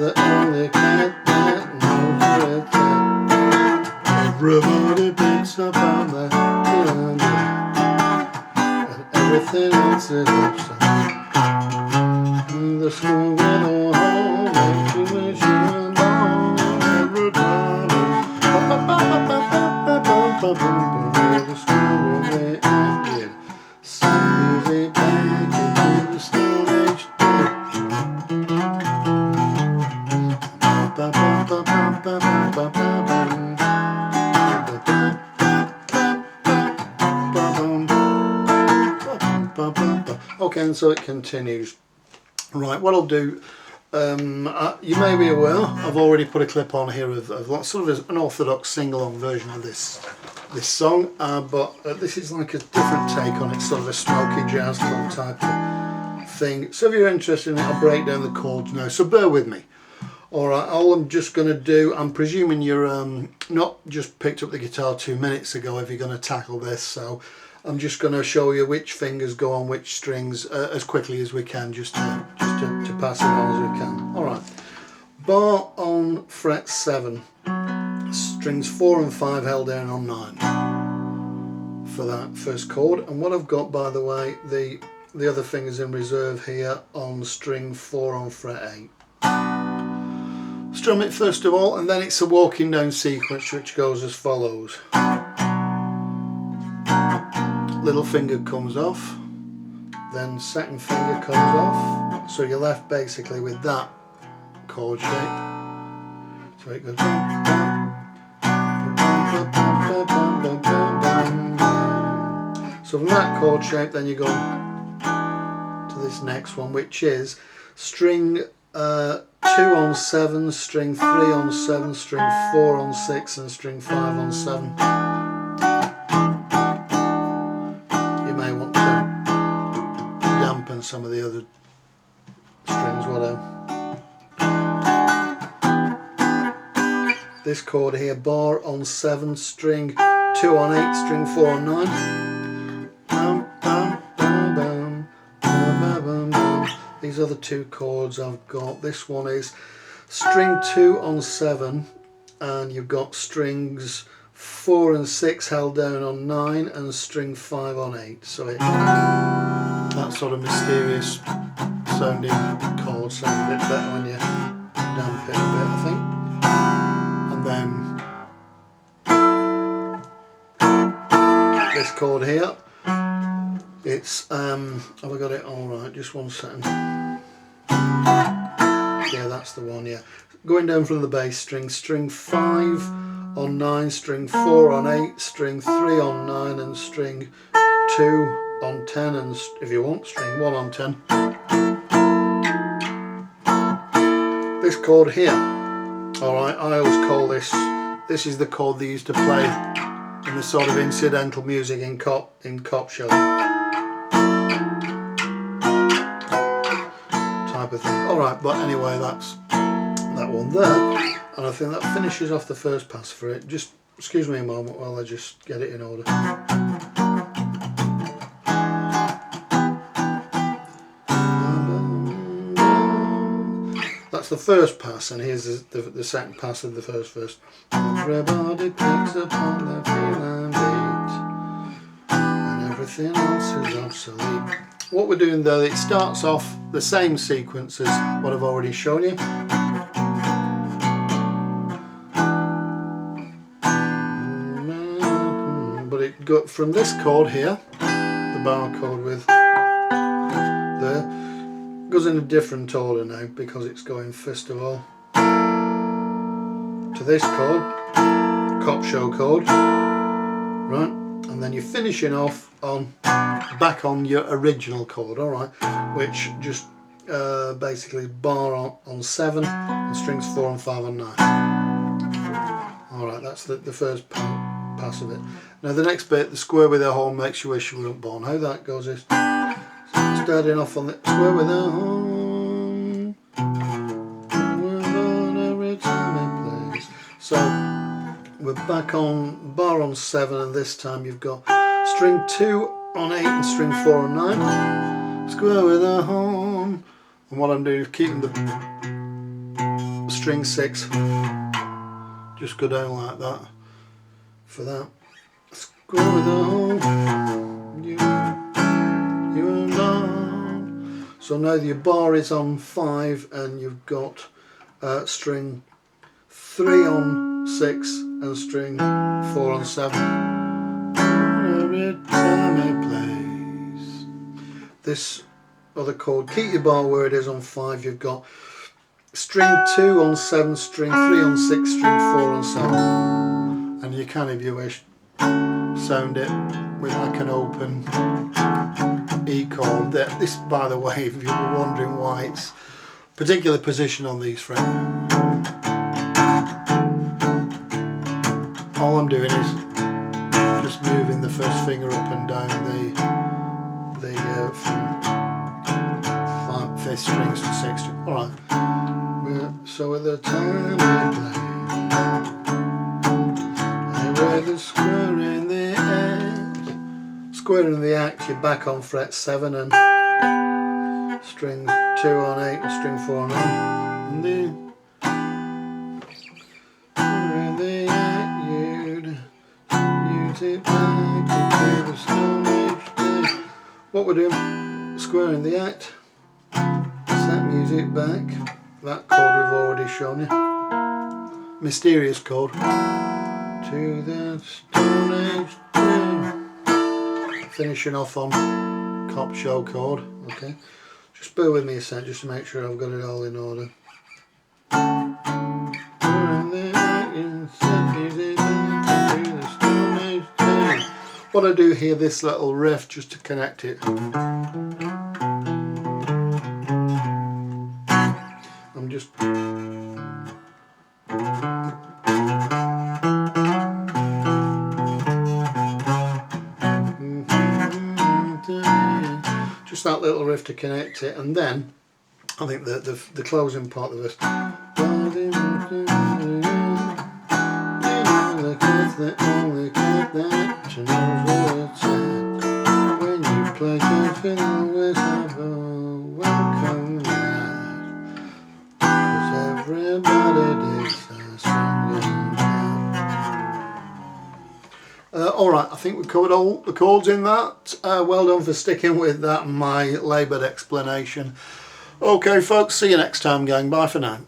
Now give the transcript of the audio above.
the only cat that knows where it's at. Everybody picks up on the piano, and everything else is upside. The school with a home makes you wish you were born. Everybody, the school with the end. Some music back into the Stone Age. Okay, and so it continues. Right, what I'll do, you may be aware, I've already put a clip on here of sort of an orthodox sing-along version of this song, but this is like a different take on it, sort of a smoky jazz club type of thing. So if you're interested in it, I'll break down the chords now, so bear with me. Alright, all I'm just going to do, I'm presuming you're not just picked up the guitar 2 minutes ago if you're going to tackle this, so I'm just going to show you which fingers go on which strings as quickly as we can, just to pass it on as we can. Alright, bar on fret 7, strings 4 and 5 held down on 9 for that first chord. And what I've got, by the way, the other fingers in reserve here on string 4 on fret 8. Strum it first of all, and then it's a walking down sequence which goes as follows. Little finger comes off, then second finger comes off, so you're left basically with that chord shape. So it goes. So from that chord shape then you go to this next one, which is string 2 on 7, string 3 on 7, string 4 on 6 and string 5 on 7. Some of the other strings, whatever. This chord here, bar on 7, string 2 on 8, string 4 on 9. These are the two chords I've got. This one is string 2 on 7, and you've got strings 4 and 6 held down on 9 and string 5 on 8. So it, that sort of mysterious sounding chord sounds a bit better when you damp it a bit, I think. And then this chord here, it's have I got it all right? Just 1 second. Yeah, that's the one. Yeah, going down from the bass string, string 5 on 9, string 4 on 8, string 3 on 9 and string 2 on 10, and if you want, string 1 on 10. This chord here, alright, I always call this is the chord they used to play in the sort of incidental music in cop show type of thing. Alright, but anyway, that's that one there, and I think that finishes off the first pass for it. Just excuse me a moment while I just get it in order. That's the first pass, and here's the second pass of the first verse. Everybody picks up on their feeling beat, and everything else is obsolete. What we're doing though, it starts off the same sequence as what I've already shown you. But it got from this chord here, the bar chord with there, goes in a different order now because it's going first of all to this chord, cop show chord, right, and then you're finishing off on back on your original chord, alright, which just basically bar on 7 and strings 4 and 5 on 9. Alright, that's the first pass of it. Now the next bit, the square with a hole makes you wish you weren't born. How that goes is starting off on the square with a home, we're born every time it plays. So we're back on bar on 7, and this time you've got string 2 on 8 and string 4 on 9, square with a home, and what I'm doing is keeping the string 6. Just go down like that for that. Square with the hole, you and I. So now your bar is on 5 and you've got string 3 on 6 and string 4 on 7. Every time it plays. This other chord, keep your bar where it is on 5. You've got string 2 on 7, string 3 on 6, string 4 on 7. And you can, if you wish, sound it with like an open E chord. This, by the way, if you were wondering why it's particular position on these frets. All I'm doing is just moving the first finger up and down from 5th strings to 6th string. Alright. So at the time we play, with the square in the act. Square in the act, you're back on fret 7 and string 2 on 8 and string 4 on 8. And then in the act, you'd use it back into the Stone Age day. What we're doing, square in the act, set music back. That chord we've already shown you. Mysterious chord. To the Stone Age day. Finishing off on Cop Show chord. Okay. Just bear with me a sec just to make sure I've got it all in order. What I do here, this little riff just to connect it. I'm just that little riff to connect it, and then I think the closing part of this. When you play, you can always have a welcome night, 'cause everybody digs the song. Alright, I think we covered all the chords in that. Well done for sticking with that, my laboured explanation. Okay folks, see you next time gang, bye for now.